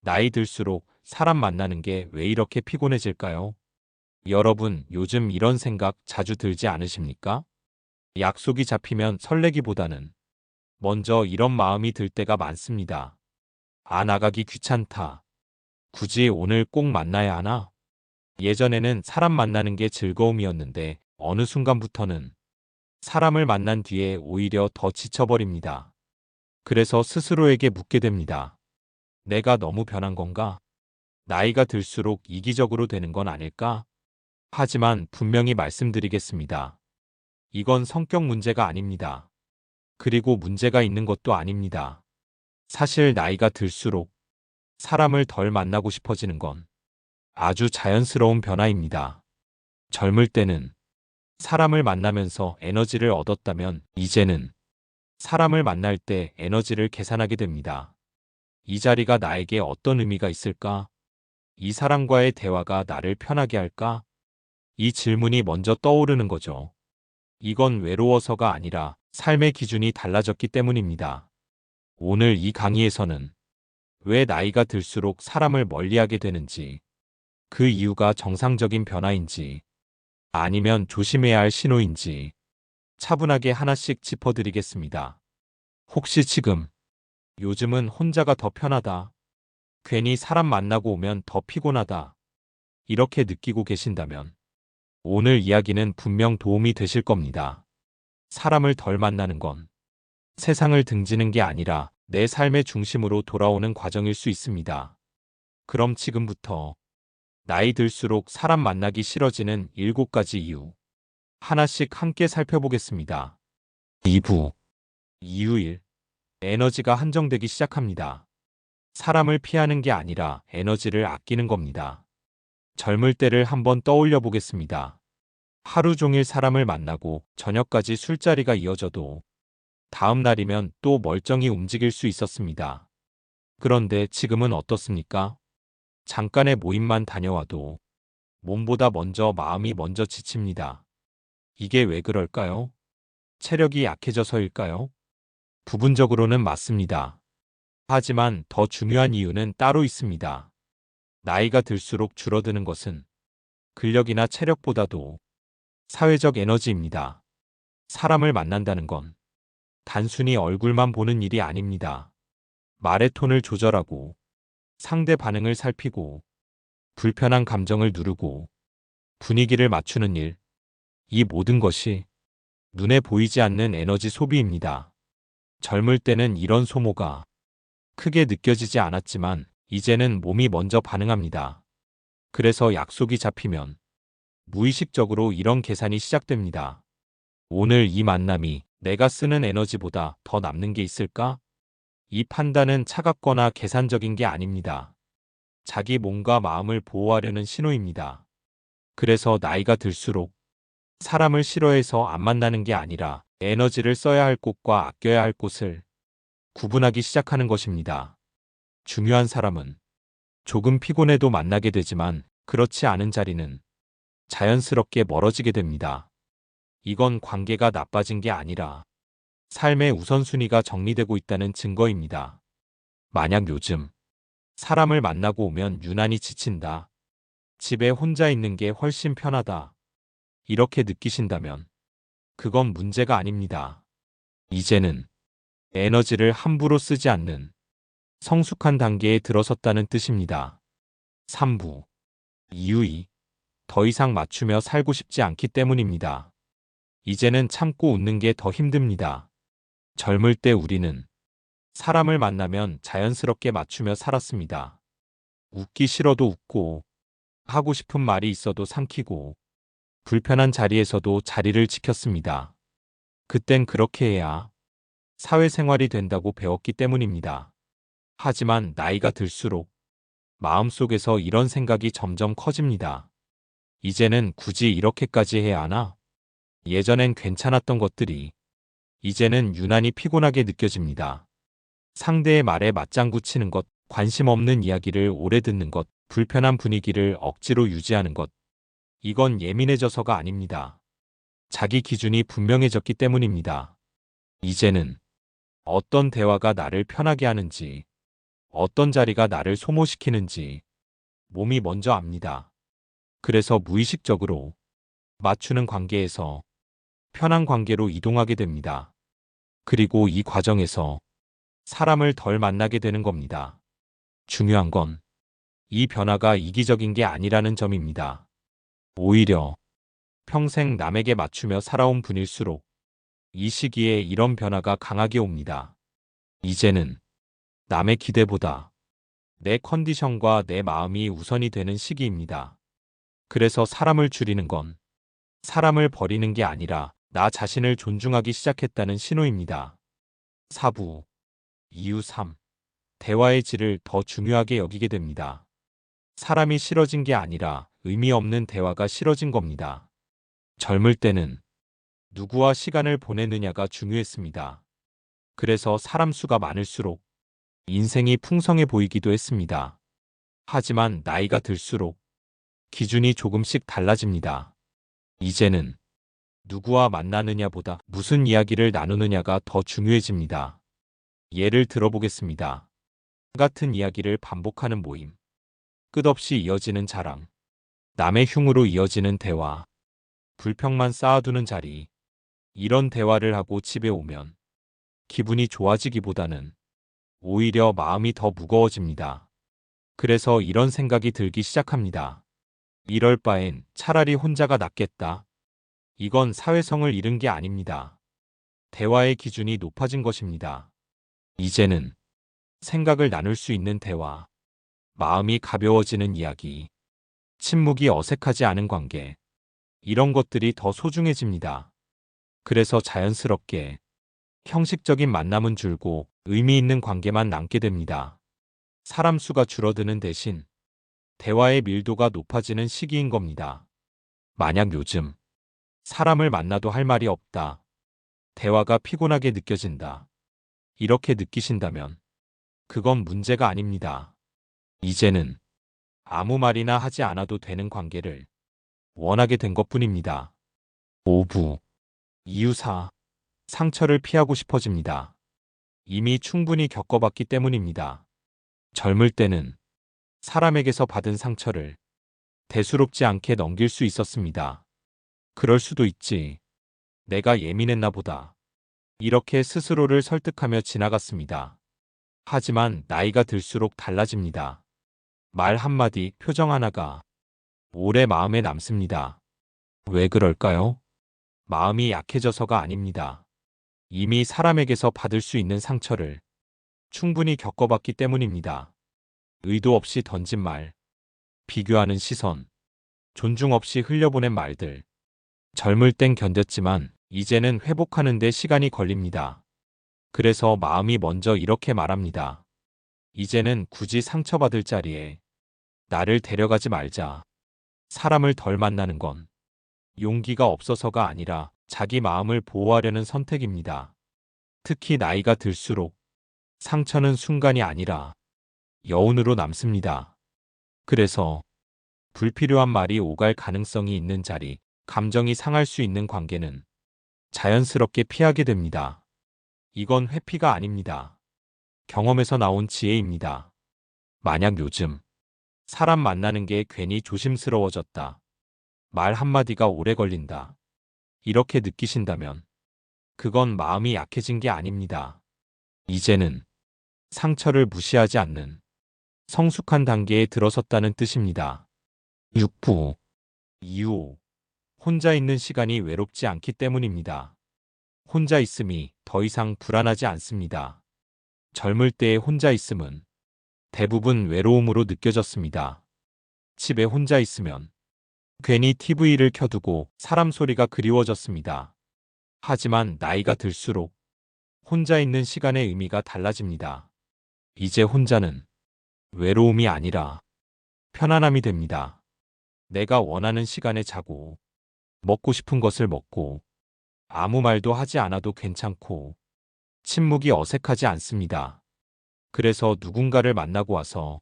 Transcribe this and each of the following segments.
나이 들수록 사람 만나는 게 왜 이렇게 피곤해질까요? 여러분, 요즘 이런 생각 자주 들지 않으십니까? 약속이 잡히면 설레기보다는 먼저 이런 마음이 들 때가 많습니다. 아, 나가기 귀찮다. 굳이 오늘 꼭 만나야 하나? 예전에는 사람 만나는 게 즐거움이었는데 어느 순간부터는 사람을 만난 뒤에 오히려 더 지쳐버립니다. 그래서 스스로에게 묻게 됩니다. 내가 너무 변한 건가? 나이가 들수록 이기적으로 되는 건 아닐까? 하지만 분명히 말씀드리겠습니다. 이건 성격 문제가 아닙니다. 그리고 문제가 있는 것도 아닙니다. 사실 나이가 들수록 사람을 덜 만나고 싶어지는 건 아주 자연스러운 변화입니다. 젊을 때는 사람을 만나면서 에너지를 얻었다면 이제는 사람을 만날 때 에너지를 계산하게 됩니다. 이 자리가 나에게 어떤 의미가 있을까? 이 사람과의 대화가 나를 편하게 할까? 이 질문이 먼저 떠오르는 거죠. 이건 외로워서가 아니라 삶의 기준이 달라졌기 때문입니다. 오늘 이 강의에서는 왜 나이가 들수록 사람을 멀리하게 되는지, 그 이유가 정상적인 변화인지, 아니면 조심해야 할 신호인지 차분하게 하나씩 짚어드리겠습니다. 혹시 지금 요즘은 혼자가 더 편하다, 괜히 사람 만나고 오면 더 피곤하다, 이렇게 느끼고 계신다면 오늘 이야기는 분명 도움이 되실 겁니다. 사람을 덜 만나는 건 세상을 등지는 게 아니라 내 삶의 중심으로 돌아오는 과정일 수 있습니다. 그럼 지금부터 나이 들수록 사람 만나기 싫어지는 7가지 이유 하나씩 함께 살펴보겠습니다. 2부 이유 1. 에너지가 한정되기 시작합니다. 사람을 피하는 게 아니라 에너지를 아끼는 겁니다. 젊을 때를 한번 떠올려 보겠습니다. 하루 종일 사람을 만나고 저녁까지 술자리가 이어져도 다음 날이면 또 멀쩡히 움직일 수 있었습니다. 그런데 지금은 어떻습니까? 잠깐의 모임만 다녀와도 몸보다 먼저 마음이 먼저 지칩니다. 이게 왜 그럴까요? 체력이 약해져서일까요? 부분적으로는 맞습니다. 하지만 더 중요한 이유는 따로 있습니다. 나이가 들수록 줄어드는 것은 근력이나 체력보다도 사회적 에너지입니다. 사람을 만난다는 건 단순히 얼굴만 보는 일이 아닙니다. 말의 톤을 조절하고 상대 반응을 살피고 불편한 감정을 누르고 분위기를 맞추는 일, 이 모든 것이 눈에 보이지 않는 에너지 소비입니다. 젊을 때는 이런 소모가 크게 느껴지지 않았지만 이제는 몸이 먼저 반응합니다. 그래서 약속이 잡히면 무의식적으로 이런 계산이 시작됩니다. 오늘 이 만남이 내가 쓰는 에너지보다 더 남는 게 있을까? 이 판단은 차갑거나 계산적인 게 아닙니다. 자기 몸과 마음을 보호하려는 신호입니다. 그래서 나이가 들수록 사람을 싫어해서 안 만나는 게 아니라 에너지를 써야 할 곳과 아껴야 할 곳을 구분하기 시작하는 것입니다. 중요한 사람은 조금 피곤해도 만나게 되지만 그렇지 않은 자리는 자연스럽게 멀어지게 됩니다. 이건 관계가 나빠진 게 아니라 삶의 우선순위가 정리되고 있다는 증거입니다. 만약 요즘 사람을 만나고 오면 유난히 지친다, 집에 혼자 있는 게 훨씬 편하다, 이렇게 느끼신다면 그건 문제가 아닙니다. 이제는 에너지를 함부로 쓰지 않는 성숙한 단계에 들어섰다는 뜻입니다. 3부 이유 2. 더 이상 맞추며 살고 싶지 않기 때문입니다. 이제는 참고 웃는 게 더 힘듭니다. 젊을 때 우리는 사람을 만나면 자연스럽게 맞추며 살았습니다. 웃기 싫어도 웃고, 하고 싶은 말이 있어도 삼키고, 불편한 자리에서도 자리를 지켰습니다. 그땐 그렇게 해야 사회생활이 된다고 배웠기 때문입니다. 하지만 나이가 들수록 마음속에서 이런 생각이 점점 커집니다. 이제는 굳이 이렇게까지 해야 하나? 예전엔 괜찮았던 것들이 이제는 유난히 피곤하게 느껴집니다. 상대의 말에 맞장구 치는 것, 관심 없는 이야기를 오래 듣는 것, 불편한 분위기를 억지로 유지하는 것. 이건 예민해져서가 아닙니다. 자기 기준이 분명해졌기 때문입니다. 이제는 어떤 대화가 나를 편하게 하는지, 어떤 자리가 나를 소모시키는지 몸이 먼저 압니다. 그래서 무의식적으로 맞추는 관계에서 편한 관계로 이동하게 됩니다. 그리고 이 과정에서 사람을 덜 만나게 되는 겁니다. 중요한 건 이 변화가 이기적인 게 아니라는 점입니다. 오히려 평생 남에게 맞추며 살아온 분일수록 이 시기에 이런 변화가 강하게 옵니다. 이제는 남의 기대보다 내 컨디션과 내 마음이 우선이 되는 시기입니다. 그래서 사람을 줄이는 건 사람을 버리는 게 아니라 나 자신을 존중하기 시작했다는 신호입니다. 사부, 이유 3. 대화의 질을 더 중요하게 여기게 됩니다. 사람이 싫어진 게 아니라 의미 없는 대화가 싫어진 겁니다. 젊을 때는 누구와 시간을 보내느냐가 중요했습니다. 그래서 사람 수가 많을수록 인생이 풍성해 보이기도 했습니다. 하지만 나이가 들수록 기준이 조금씩 달라집니다. 이제는 누구와 만나느냐보다 무슨 이야기를 나누느냐가 더 중요해집니다. 예를 들어보겠습니다. 같은 이야기를 반복하는 모임, 끝없이 이어지는 자랑, 남의 흉으로 이어지는 대화, 불평만 쌓아두는 자리, 이런 대화를 하고 집에 오면 기분이 좋아지기보다는 오히려 마음이 더 무거워집니다. 그래서 이런 생각이 들기 시작합니다. 이럴 바엔 차라리 혼자가 낫겠다. 이건 사회성을 잃은 게 아닙니다. 대화의 기준이 높아진 것입니다. 이제는 생각을 나눌 수 있는 대화, 마음이 가벼워지는 이야기, 침묵이 어색하지 않은 관계, 이런 것들이 더 소중해집니다. 그래서 자연스럽게 형식적인 만남은 줄고 의미 있는 관계만 남게 됩니다. 사람 수가 줄어드는 대신 대화의 밀도가 높아지는 시기인 겁니다. 만약 요즘 사람을 만나도 할 말이 없다. 대화가 피곤하게 느껴진다. 이렇게 느끼신다면 그건 문제가 아닙니다. 이제는 아무 말이나 하지 않아도 되는 관계를 원하게 된 것뿐입니다. 5부. 이유 4. 상처를 피하고 싶어집니다. 이미 충분히 겪어봤기 때문입니다. 젊을 때는 사람에게서 받은 상처를 대수롭지 않게 넘길 수 있었습니다. 그럴 수도 있지. 내가 예민했나 보다. 이렇게 스스로를 설득하며 지나갔습니다. 하지만 나이가 들수록 달라집니다. 말 한마디, 표정 하나가 오래 마음에 남습니다. 왜 그럴까요? 마음이 약해져서가 아닙니다. 이미 사람에게서 받을 수 있는 상처를 충분히 겪어봤기 때문입니다. 의도 없이 던진 말, 비교하는 시선, 존중 없이 흘려보낸 말들. 젊을 땐 견뎠지만 이제는 회복하는 데 시간이 걸립니다. 그래서 마음이 먼저 이렇게 말합니다. 이제는 굳이 상처받을 자리에 나를 데려가지 말자. 사람을 덜 만나는 건 용기가 없어서가 아니라 자기 마음을 보호하려는 선택입니다. 특히 나이가 들수록 상처는 순간이 아니라 여운으로 남습니다. 그래서 불필요한 말이 오갈 가능성이 있는 자리, 감정이 상할 수 있는 관계는 자연스럽게 피하게 됩니다. 이건 회피가 아닙니다. 경험에서 나온 지혜입니다. 만약 요즘 사람 만나는 게 괜히 조심스러워졌다. 말 한마디가 오래 걸린다. 이렇게 느끼신다면 그건 마음이 약해진 게 아닙니다. 이제는 상처를 무시하지 않는 성숙한 단계에 들어섰다는 뜻입니다. 6부. 이유 5. 혼자 있는 시간이 외롭지 않기 때문입니다. 혼자 있음이 더 이상 불안하지 않습니다. 젊을 때의 혼자 있음은 대부분 외로움으로 느껴졌습니다. 집에 혼자 있으면 괜히 TV를 켜두고 사람 소리가 그리워졌습니다. 하지만 나이가 들수록 혼자 있는 시간의 의미가 달라집니다. 이제 혼자는 외로움이 아니라 편안함이 됩니다. 내가 원하는 시간에 자고, 먹고 싶은 것을 먹고, 아무 말도 하지 않아도 괜찮고, 침묵이 어색하지 않습니다. 그래서 누군가를 만나고 와서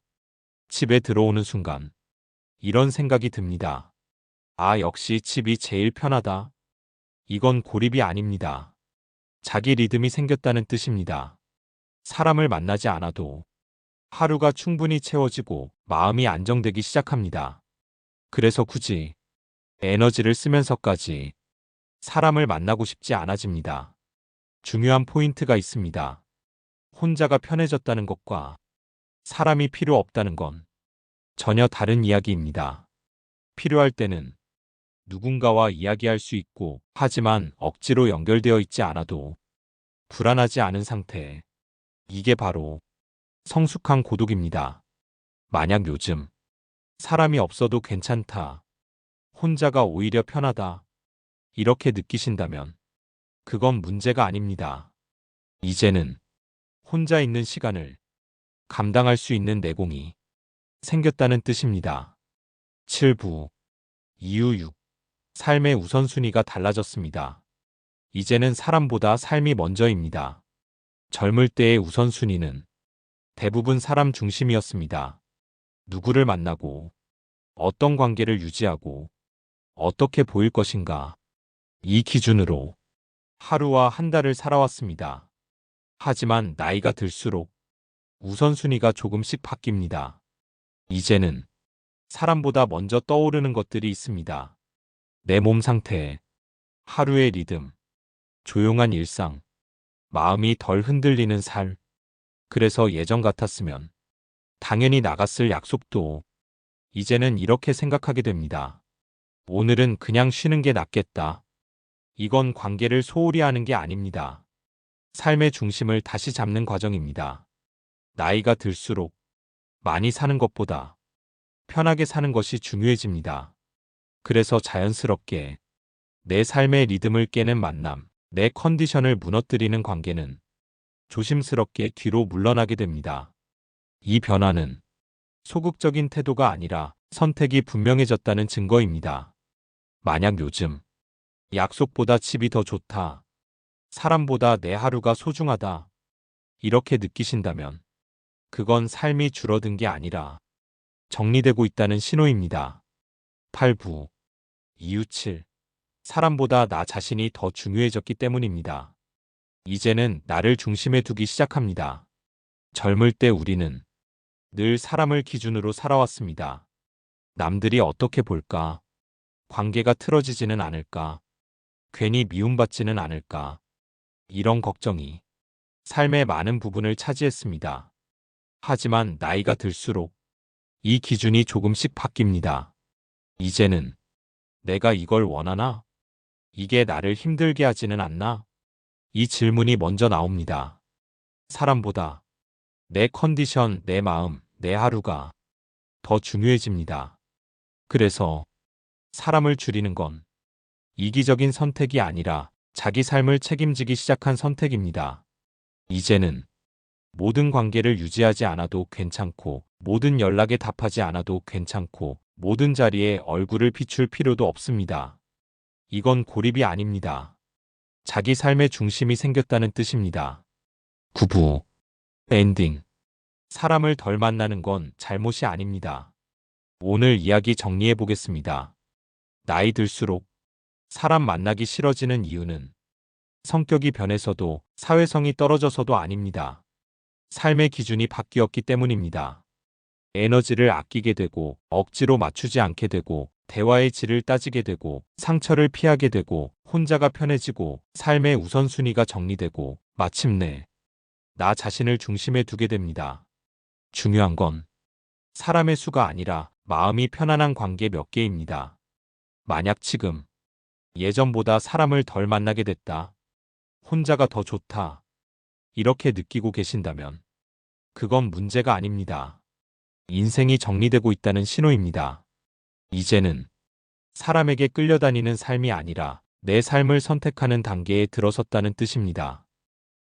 집에 들어오는 순간 이런 생각이 듭니다. 아, 역시 집이 제일 편하다. 이건 고립이 아닙니다. 자기 리듬이 생겼다는 뜻입니다. 사람을 만나지 않아도 하루가 충분히 채워지고 마음이 안정되기 시작합니다. 그래서 굳이 에너지를 쓰면서까지 사람을 만나고 싶지 않아집니다. 중요한 포인트가 있습니다. 혼자가 편해졌다는 것과 사람이 필요 없다는 건 전혀 다른 이야기입니다. 필요할 때는 누군가와 이야기할 수 있고, 하지만 억지로 연결되어 있지 않아도 불안하지 않은 상태. 이게 바로 성숙한 고독입니다. 만약 요즘 사람이 없어도 괜찮다, 혼자가 오히려 편하다, 이렇게 느끼신다면 그건 문제가 아닙니다. 이제는 혼자 있는 시간을 감당할 수 있는 내공이 생겼다는 뜻입니다. 7부 이유 6. 삶의 우선순위가 달라졌습니다. 이제는 사람보다 삶이 먼저입니다. 젊을 때의 우선순위는 대부분 사람 중심이었습니다. 누구를 만나고, 어떤 관계를 유지하고, 어떻게 보일 것인가. 이 기준으로 하루와 한 달을 살아왔습니다. 하지만 나이가 들수록 우선순위가 조금씩 바뀝니다. 이제는 사람보다 먼저 떠오르는 것들이 있습니다. 내 몸 상태, 하루의 리듬, 조용한 일상, 마음이 덜 흔들리는 삶. 그래서 예전 같았으면 당연히 나갔을 약속도 이제는 이렇게 생각하게 됩니다. 오늘은 그냥 쉬는 게 낫겠다. 이건 관계를 소홀히 하는 게 아닙니다. 삶의 중심을 다시 잡는 과정입니다. 나이가 들수록 많이 사는 것보다 편하게 사는 것이 중요해집니다. 그래서 자연스럽게 내 삶의 리듬을 깨는 만남, 내 컨디션을 무너뜨리는 관계는 조심스럽게 뒤로 물러나게 됩니다. 이 변화는 소극적인 태도가 아니라 선택이 분명해졌다는 증거입니다. 만약 요즘 약속보다 집이 더 좋다, 사람보다 내 하루가 소중하다, 이렇게 느끼신다면 그건 삶이 줄어든 게 아니라 정리되고 있다는 신호입니다. 8부 이유 7. 사람보다 나 자신이 더 중요해졌기 때문입니다. 이제는 나를 중심에 두기 시작합니다. 젊을 때 우리는 늘 사람을 기준으로 살아왔습니다. 남들이 어떻게 볼까? 관계가 틀어지지는 않을까? 괜히 미움받지는 않을까? 이런 걱정이 삶의 많은 부분을 차지했습니다. 하지만 나이가 들수록 이 기준이 조금씩 바뀝니다. 이제는 내가 이걸 원하나? 이게 나를 힘들게 하지는 않나? 이 질문이 먼저 나옵니다. 사람보다 내 컨디션, 내 마음, 내 하루가 더 중요해집니다. 그래서 사람을 줄이는 건 이기적인 선택이 아니라 자기 삶을 책임지기 시작한 선택입니다. 이제는 모든 관계를 유지하지 않아도 괜찮고, 모든 연락에 답하지 않아도 괜찮고, 모든 자리에 얼굴을 비출 필요도 없습니다. 이건 고립이 아닙니다. 자기 삶의 중심이 생겼다는 뜻입니다. 9부 엔딩. 사람을 덜 만나는 건 잘못이 아닙니다. 오늘 이야기 정리해 보겠습니다. 나이 들수록 사람 만나기 싫어지는 이유는 성격이 변해서도 사회성이 떨어져서도 아닙니다. 삶의 기준이 바뀌었기 때문입니다. 에너지를 아끼게 되고, 억지로 맞추지 않게 되고, 대화의 질을 따지게 되고, 상처를 피하게 되고, 혼자가 편해지고, 삶의 우선순위가 정리되고, 마침내 나 자신을 중심에 두게 됩니다. 중요한 건 사람의 수가 아니라 마음이 편안한 관계 몇 개입니다. 만약 지금 예전보다 사람을 덜 만나게 됐다, 혼자가 더 좋다, 이렇게 느끼고 계신다면 그건 문제가 아닙니다. 인생이 정리되고 있다는 신호입니다. 이제는 사람에게 끌려다니는 삶이 아니라 내 삶을 선택하는 단계에 들어섰다는 뜻입니다.